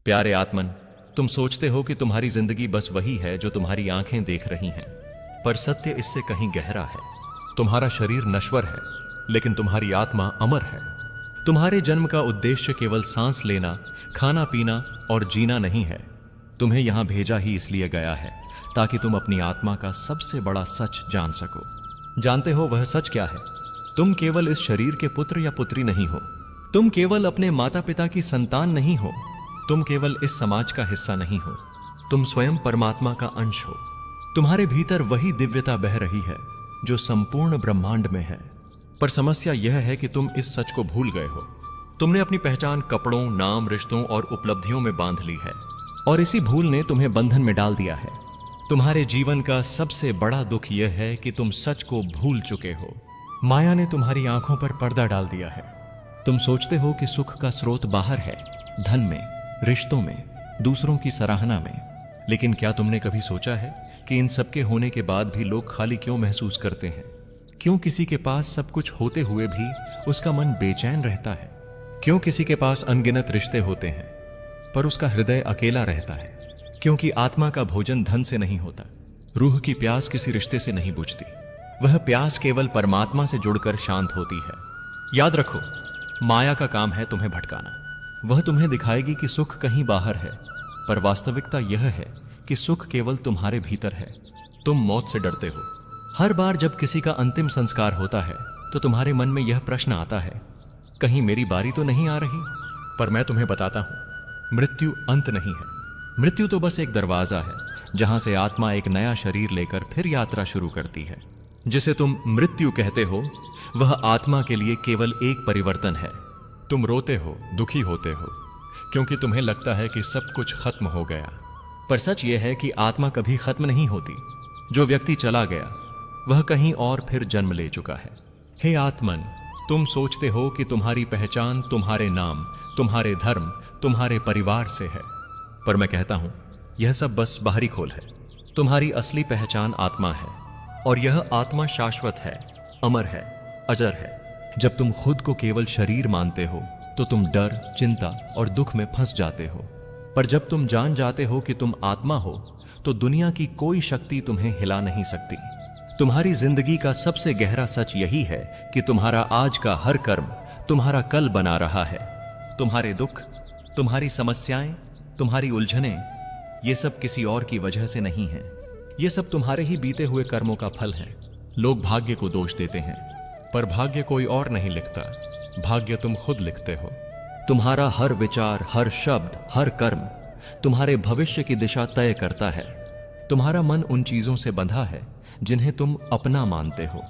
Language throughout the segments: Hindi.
प्यारे आत्मन, तुम सोचते हो कि तुम्हारी जिंदगी बस वही है जो तुम्हारी आंखें देख रही हैं, पर सत्य इससे कहीं गहरा है। तुम्हारा शरीर नश्वर है, लेकिन तुम्हारी आत्मा अमर है। तुम्हारे जन्म का उद्देश्य केवल सांस लेना, खाना पीना और जीना नहीं है। तुम्हें यहां भेजा ही इसलिए गया है ताकि तुम अपनी आत्मा का सबसे बड़ा सच जान सको। जानते हो वह सच क्या है? तुम केवल इस शरीर के पुत्र या पुत्री नहीं हो। तुम केवल अपने माता पिता की संतान नहीं हो। तुम केवल इस समाज का हिस्सा नहीं हो। तुम स्वयं परमात्मा का अंश हो। तुम्हारे भीतर वही दिव्यता बह रही है जो संपूर्ण ब्रह्मांड में है। पर समस्या यह है कि तुम इस सच को भूल गए हो। तुमने अपनी पहचान कपड़ों, नाम, रिश्तों और उपलब्धियों में बांध ली है, और इसी भूल ने तुम्हें बंधन में डाल दिया है। तुम्हारे जीवन का सबसे बड़ा दुख यह है कि तुम सच को भूल चुके हो। माया ने तुम्हारी आंखों पर पर्दा डाल दिया है। तुम सोचते हो कि सुख का स्रोत बाहर है, धन में, रिश्तों में, दूसरों की सराहना में। लेकिन क्या तुमने कभी सोचा है कि इन सब के होने के बाद भी लोग खाली क्यों महसूस करते हैं? क्यों किसी के पास सब कुछ होते हुए भी उसका मन बेचैन रहता है? क्यों किसी के पास अनगिनत रिश्ते होते हैं पर उसका हृदय अकेला रहता है? क्योंकि आत्मा का भोजन धन से नहीं होता। रूह की प्यास किसी रिश्ते से नहीं बुझती। वह प्यास केवल परमात्मा से जुड़कर शांत होती है। याद रखो, माया का काम है तुम्हें भटकाना। वह तुम्हें दिखाएगी कि सुख कहीं बाहर है, पर वास्तविकता यह है कि सुख केवल तुम्हारे भीतर है। तुम मौत से डरते हो। हर बार जब किसी का अंतिम संस्कार होता है तो तुम्हारे मन में यह प्रश्न आता है, कहीं मेरी बारी तो नहीं आ रही? पर मैं तुम्हें बताता हूं, मृत्यु अंत नहीं है। मृत्यु तो बस एक दरवाजा है जहां से आत्मा एक नया शरीर लेकर फिर यात्रा शुरू करती है। जिसे तुम मृत्यु कहते हो, वह आत्मा के लिए केवल एक परिवर्तन है। तुम रोते हो, दुखी होते हो, क्योंकि तुम्हें लगता है कि सब कुछ खत्म हो गया। पर सच यह है कि आत्मा कभी खत्म नहीं होती। जो व्यक्ति चला गया वह कहीं और फिर जन्म ले चुका है। हे आत्मन, तुम सोचते हो कि तुम्हारी पहचान तुम्हारे नाम, तुम्हारे धर्म, तुम्हारे परिवार से है, पर मैं कहता हूं यह सब बस बाहरी खोल है। तुम्हारी असली पहचान आत्मा है, और यह आत्मा शाश्वत है, अमर है, अजर है। जब तुम खुद को केवल शरीर मानते हो तो तुम डर, चिंता और दुख में फंस जाते हो। पर जब तुम जान जाते हो कि तुम आत्मा हो तो दुनिया की कोई शक्ति तुम्हें हिला नहीं सकती। तुम्हारी जिंदगी का सबसे गहरा सच यही है कि तुम्हारा आज का हर कर्म तुम्हारा कल बना रहा है। तुम्हारे दुख, तुम्हारी समस्याएं, तुम्हारी उलझनें, ये सब किसी और की वजह से नहीं है। ये सब तुम्हारे ही बीते हुए कर्मों का फल है। लोग भाग्य को दोष देते हैं, पर भाग्य कोई और नहीं लिखता। भाग्य तुम खुद लिखते हो। तुम्हारा हर विचार, हर शब्द, हर कर्म तुम्हारे भविष्य की दिशा तय करता है। तुम्हारा मन उन चीजों से बंधा है जिन्हें तुम अपना मानते हो।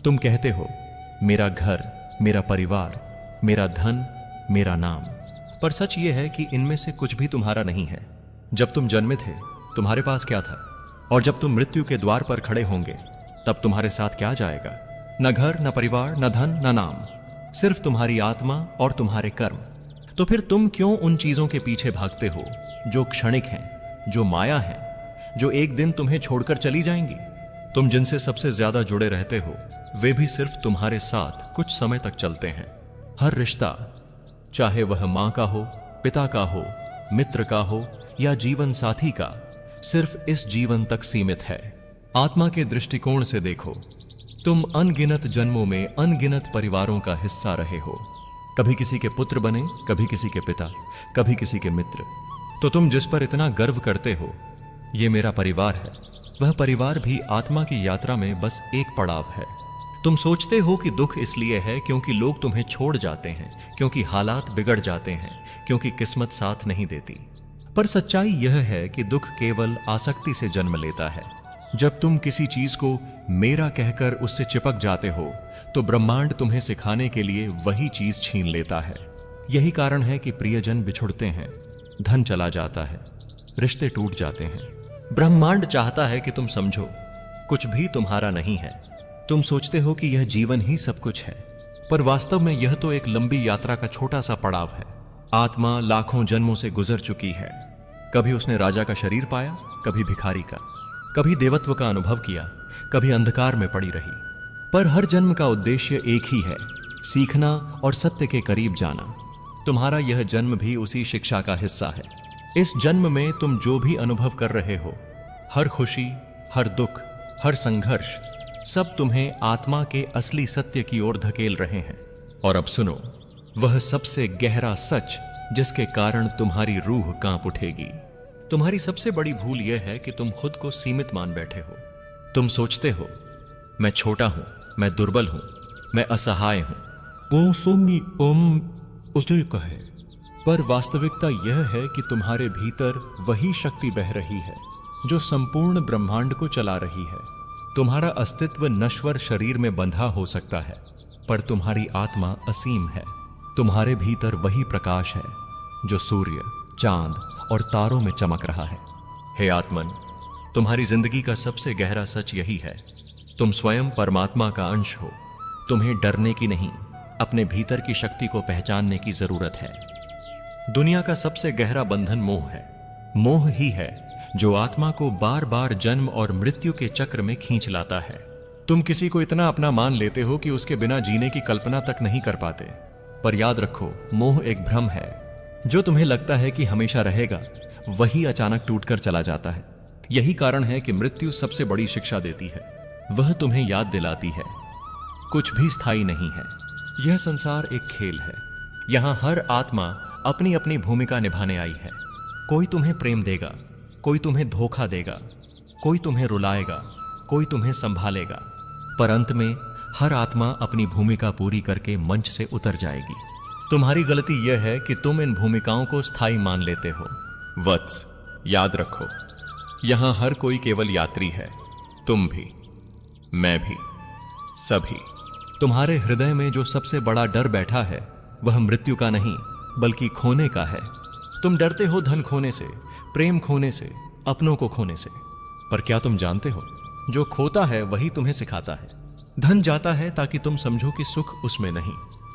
तुम कहते हो, मेरा घर, मेरा परिवार, मेरा धन, मेरा नाम। पर सच यह है कि इनमें से कुछ भी तुम्हारा नहीं है। जब तुम जन्मे थे तुम्हारे पास क्या था? और जब तुम मृत्यु के द्वार पर खड़े होंगे तब तुम्हारे साथ क्या जाएगा? न घर, न परिवार, न धन, न नाम, सिर्फ तुम्हारी आत्मा और तुम्हारे कर्म। तो फिर तुम क्यों उन चीजों के पीछे भागते हो जो क्षणिक हैं, जो माया हैं, जो एक दिन तुम्हें छोड़कर चली जाएंगी? तुम जिनसे सबसे ज्यादा जुड़े रहते हो वे भी सिर्फ तुम्हारे साथ कुछ समय तक चलते हैं। हर रिश्ता, चाहे वह मां का हो, पिता का हो, मित्र का हो या जीवन साथी का, सिर्फ इस जीवन तक सीमित है। आत्मा के दृष्टिकोण से देखो, तुम अनगिनत जन्मों में अनगिनत परिवारों का हिस्सा रहे हो। कभी किसी के पुत्र बने, कभी किसी के पिता, कभी किसी के मित्र। तो तुम जिस पर इतना गर्व करते हो, ये मेरा परिवार है, वह परिवार भी आत्मा की यात्रा में बस एक पड़ाव है। तुम सोचते हो कि दुख इसलिए है क्योंकि लोग तुम्हें छोड़ जाते हैं, क्योंकि हालात बिगड़ जाते हैं, क्योंकि किस्मत साथ नहीं देती। पर सच्चाई यह है कि दुख केवल आसक्ति से जन्म लेता है। जब तुम किसी चीज को मेरा कहकर उससे चिपक जाते हो तो ब्रह्मांड तुम्हें सिखाने के लिए वही चीज छीन लेता है। यही कारण है कि प्रियजन बिछुड़ते हैं, धन चला जाता है, रिश्ते टूट जाते हैं। ब्रह्मांड चाहता है कि तुम समझो, कुछ भी तुम्हारा नहीं है। तुम सोचते हो कि यह जीवन ही सब कुछ है, पर वास्तव में यह तो एक लंबी यात्रा का छोटा सा पड़ाव है। आत्मा लाखों जन्मों से गुजर चुकी है। कभी उसने राजा का शरीर पाया, कभी भिखारी का, कभी देवत्व का अनुभव किया, कभी अंधकार में पड़ी रही। पर हर जन्म का उद्देश्य एक ही है, सीखना और सत्य के करीब जाना। तुम्हारा यह जन्म भी उसी शिक्षा का हिस्सा है। इस जन्म में तुम जो भी अनुभव कर रहे हो, हर खुशी, हर दुख, हर संघर्ष, सब तुम्हें आत्मा के असली सत्य की ओर धकेल रहे हैं। और अब सुनो वह सबसे गहरा सच जिसके कारण तुम्हारी रूह कांप उठेगी। तुम्हारी सबसे बड़ी भूल यह है कि तुम खुद को सीमित मान बैठे हो। तुम सोचते हो मैं छोटा हूं, मैं दुर्बल हूं, मैं असहाय हूं। उसे कहे, पर वास्तविकता यह है कि तुम्हारे भीतर वही शक्ति बह रही है जो संपूर्ण ब्रह्मांड को चला रही है। तुम्हारा अस्तित्व नश्वर शरीर में बंधा हो सकता है, पर तुम्हारी आत्मा असीम है। तुम्हारे भीतर वही प्रकाश है जो सूर्य, चांद और तारों में चमक रहा है। हे आत्मन, तुम्हारी जिंदगी का सबसे गहरा सच यही है, तुम स्वयं परमात्मा का अंश हो। तुम्हें डरने की नहीं, अपने भीतर की शक्ति को पहचानने की जरूरत है। दुनिया का सबसे गहरा बंधन मोह है। मोह ही है जो आत्मा को बार बार जन्म और मृत्यु के चक्र में खींच लाता है। तुम किसी को इतना अपना मान लेते हो कि उसके बिना जीने की कल्पना तक नहीं कर पाते। पर याद रखो, मोह एक भ्रम है। जो तुम्हें लगता है कि हमेशा रहेगा, वही अचानक टूटकर चला जाता है। यही कारण है कि मृत्यु सबसे बड़ी शिक्षा देती है। वह तुम्हें याद दिलाती है कुछ भी स्थायी नहीं है। यह संसार एक खेल है। यहां हर आत्मा अपनी अपनी भूमिका निभाने आई है। कोई तुम्हें प्रेम देगा, कोई तुम्हें धोखा देगा, कोई तुम्हें रुलाएगा, कोई तुम्हें संभालेगा, पर अंत में हर आत्मा अपनी भूमिका पूरी करके मंच से उतर जाएगी। तुम्हारी गलती यह है कि तुम इन भूमिकाओं को स्थायी मान लेते हो। वत्स, याद रखो, यहां हर कोई केवल यात्री है। तुम भी, मैं भी, सभी। तुम्हारे हृदय में जो सबसे बड़ा डर बैठा है वह मृत्यु का नहीं बल्कि खोने का है। तुम डरते हो धन खोने से, प्रेम खोने से, अपनों को खोने से। पर क्या तुम जानते हो, जो खोता है वही तुम्हें सिखाता है। धन जाता है ताकि तुम समझो कि सुख उसमें नहीं।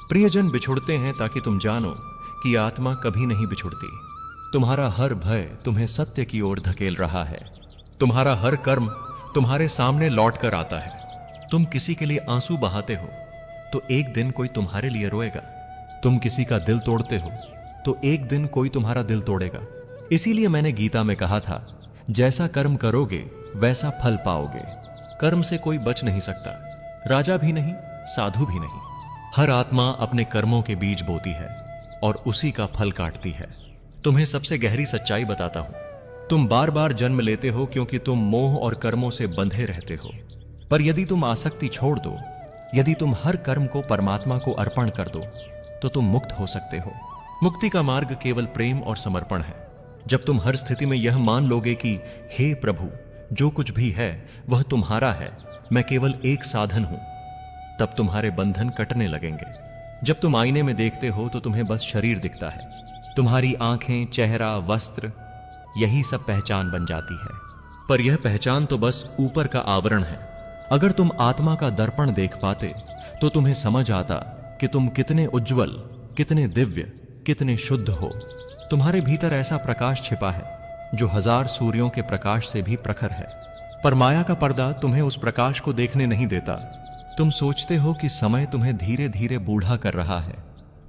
प्रियजन बिछुड़ते हैं ताकि तुम जानो कि आत्मा कभी नहीं बिछुड़ती। तुम्हारा हर भय तुम्हें सत्य की ओर धकेल रहा है। तुम्हारा हर कर्म तुम्हारे सामने लौट कर आता है। तुम किसी के लिए आंसू बहाते हो तो एक दिन कोई तुम्हारे लिए रोएगा। तुम किसी का दिल तोड़ते हो तो एक दिन कोई तुम्हारा दिल तोड़ेगा। इसीलिए मैंने गीता में कहा था, जैसा कर्म करोगे वैसा फल पाओगे। कर्म से कोई बच नहीं सकता, राजा भी नहीं, साधु भी नहीं। हर आत्मा अपने कर्मों के बीज बोती है और उसी का फल काटती है। तुम्हें सबसे गहरी सच्चाई बताता हूं, तुम बार बार जन्म लेते हो क्योंकि तुम मोह और कर्मों से बंधे रहते हो। पर यदि तुम आसक्ति छोड़ दो, यदि तुम हर कर्म को परमात्मा को अर्पण कर दो, तो तुम मुक्त हो सकते हो। मुक्ति का मार्ग केवल प्रेम और समर्पण है। जब तुम हर स्थिति में यह मान लोगे कि हे प्रभु, जो कुछ भी है वह तुम्हारा है, मैं केवल एक साधन हूं, तब तुम्हारे बंधन कटने लगेंगे। जब तुम आईने में देखते हो तो तुम्हें बस शरीर दिखता है। तुम्हारी आंखें, चेहरा, वस्त्र, यही सब पहचान बन जाती है। पर यह पहचान तो बस ऊपर का आवरण है। अगर तुम आत्मा का दर्पण देख पाते तो तुम्हें समझ आता कि तुम कितने उज्जवल, कितने दिव्य, कितने शुद्ध हो। तुम्हारे भीतर ऐसा प्रकाश छिपा है जो 1000 सूर्यों के प्रकाश से भी प्रखर है। पर माया का पर्दा तुम्हें उस प्रकाश को देखने नहीं देता। तुम सोचते हो कि समय तुम्हें धीरे धीरे बूढ़ा कर रहा है,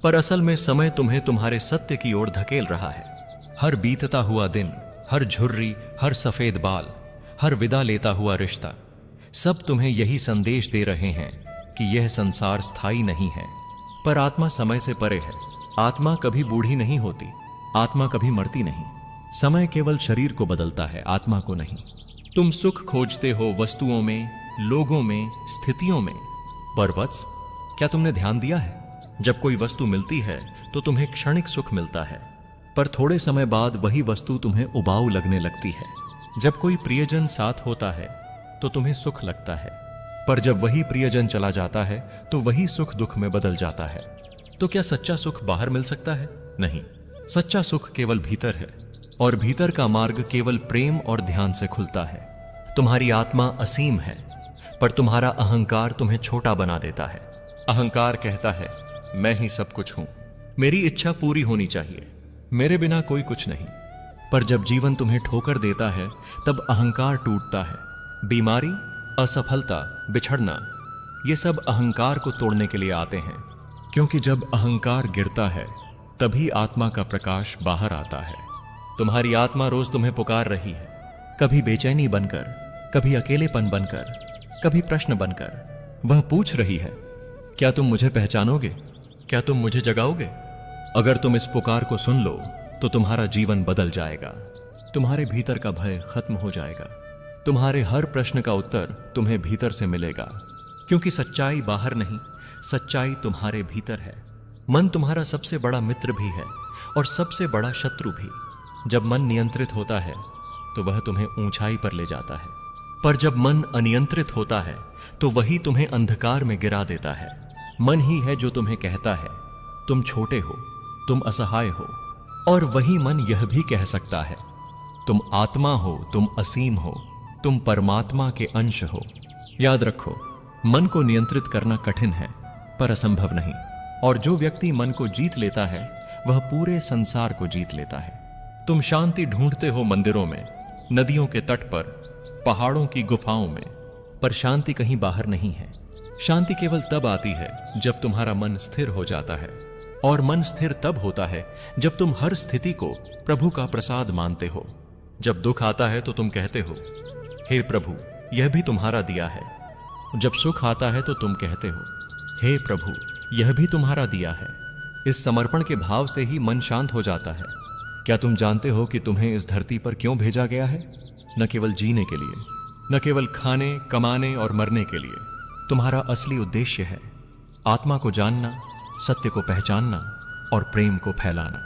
पर असल में समय तुम्हें तुम्हारे सत्य की ओर धकेल रहा है। हर बीतता हुआ दिन, हर झुर्री, हर सफेद बाल, हर विदा लेता हुआ रिश्ता, सब तुम्हें यही संदेश दे रहे हैं कि यह संसार स्थायी नहीं है। पर आत्मा समय से परे है। आत्मा कभी बूढ़ी नहीं होती, आत्मा कभी मरती नहीं। समय केवल शरीर को बदलता है, आत्मा को नहीं। तुम सुख खोजते हो वस्तुओं में, लोगों में, स्थितियों में। पर वत्स, क्या तुमने ध्यान दिया है, जब कोई वस्तु मिलती है तो तुम्हें क्षणिक सुख मिलता है, पर थोड़े समय बाद वही वस्तु तुम्हें उबाऊ लगने लगती है। जब कोई प्रियजन साथ होता है तो तुम्हें सुख लगता है, पर जब वही प्रियजन चला जाता है तो वही सुख दुख में बदल जाता है। तो क्या सच्चा सुख बाहर मिल सकता है? नहीं, सच्चा सुख केवल भीतर है, और भीतर का मार्ग केवल प्रेम और ध्यान से खुलता है। तुम्हारी आत्मा असीम है, पर तुम्हारा अहंकार तुम्हें छोटा बना देता है। अहंकार कहता है, मैं ही सब कुछ हूं, मेरी इच्छा पूरी होनी चाहिए, मेरे बिना कोई कुछ नहीं। पर जब जीवन तुम्हें ठोकर देता है तब अहंकार टूटता है। बीमारी, असफलता, बिछड़ना, ये सब अहंकार को तोड़ने के लिए आते हैं, क्योंकि जब अहंकार गिरता है तभी आत्मा का प्रकाश बाहर आता है। तुम्हारी आत्मा रोज तुम्हें पुकार रही है, कभी बेचैनी बनकर, कभी अकेलेपन बनकर, कभी प्रश्न बनकर। वह पूछ रही है, क्या तुम मुझे पहचानोगे? क्या तुम मुझे जगाओगे? अगर तुम इस पुकार को सुन लो तो तुम्हारा जीवन बदल जाएगा, तुम्हारे भीतर का भय खत्म हो जाएगा, तुम्हारे हर प्रश्न का उत्तर तुम्हें भीतर से मिलेगा, क्योंकि सच्चाई बाहर नहीं, सच्चाई तुम्हारे भीतर है। मन तुम्हारा सबसे बड़ा मित्र भी है और सबसे बड़ा शत्रु भी। जब मन नियंत्रित होता है तो वह तुम्हें ऊंचाई पर ले जाता है, पर जब मन अनियंत्रित होता है तो वही तुम्हें अंधकार में गिरा देता है। मन ही है जो तुम्हें कहता है तुम छोटे हो, तुम असहाय हो, और वही मन यह भी कह सकता है तुम आत्मा हो, तुम असीम हो, तुम परमात्मा के अंश हो। याद रखो, मन को नियंत्रित करना कठिन है पर असंभव नहीं, और जो व्यक्ति मन को जीत लेता है वह पूरे संसार को जीत लेता है। तुम शांति ढूंढते हो मंदिरों में, नदियों के तट पर, पहाड़ों की गुफाओं में, पर शांति कहीं बाहर नहीं है। शांति केवल तब आती है जब तुम्हारा मन स्थिर हो जाता है, और मन स्थिर तब होता है जब तुम हर स्थिति को प्रभु का प्रसाद मानते हो। जब दुख आता है तो तुम कहते हो, हे प्रभु, यह भी तुम्हारा दिया है। जब सुख आता है तो तुम कहते हो, हे प्रभु, यह भी तुम्हारा दिया है। इस समर्पण के भाव से ही मन शांत हो जाता है। क्या तुम जानते हो कि तुम्हें इस धरती पर क्यों भेजा गया है? न केवल जीने के लिए, न केवल खाने, कमाने और मरने के लिए। तुम्हारा असली उद्देश्य है आत्मा को जानना, सत्य को पहचानना और प्रेम को फैलाना।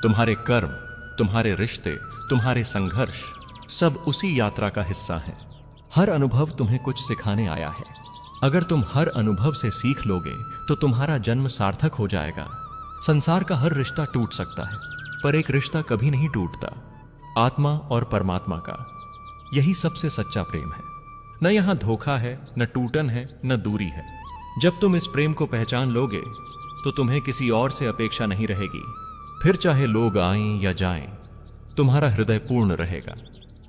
तुम्हारे कर्म, तुम्हारे रिश्ते, तुम्हारे संघर्ष सब उसी यात्रा का हिस्सा हैं। हर अनुभव तुम्हें कुछ सिखाने आया है। अगर तुम हर अनुभव से सीख लोगे तो तुम्हारा जन्म सार्थक हो जाएगा। संसार का हर रिश्ता टूट सकता है, पर एक रिश्ता कभी नहीं टूटता, आत्मा और परमात्मा का। यही सबसे सच्चा प्रेम है। न यहां धोखा है, न टूटन है, न दूरी है। जब तुम इस प्रेम को पहचान लोगे तो तुम्हें किसी और से अपेक्षा नहीं रहेगी। फिर चाहे लोग आएं या जाएं, तुम्हारा हृदय पूर्ण रहेगा।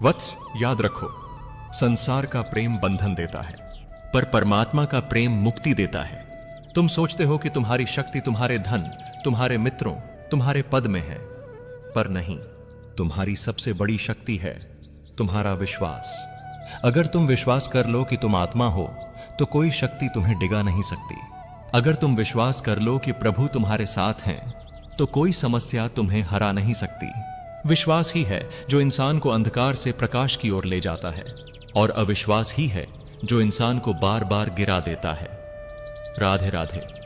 वत्स, याद रखो, संसार का प्रेम बंधन देता है, पर परमात्मा का प्रेम मुक्ति देता है। तुम सोचते हो कि तुम्हारी शक्ति तुम्हारे धन, तुम्हारे मित्रों, तुम्हारे पद में है, पर नहीं। तुम्हारी सबसे बड़ी शक्ति है तुम्हारा विश्वास। अगर तुम विश्वास कर लो कि तुम आत्मा हो तो कोई शक्ति तुम्हें डिगा नहीं सकती। अगर तुम विश्वास कर लो कि प्रभु तुम्हारे साथ हैं तो कोई समस्या तुम्हें हरा नहीं सकती। विश्वास ही है जो इंसान को अंधकार से प्रकाश की ओर ले जाता है, और अविश्वास ही है जो इंसान को बार बार गिरा देता है। राधे राधे।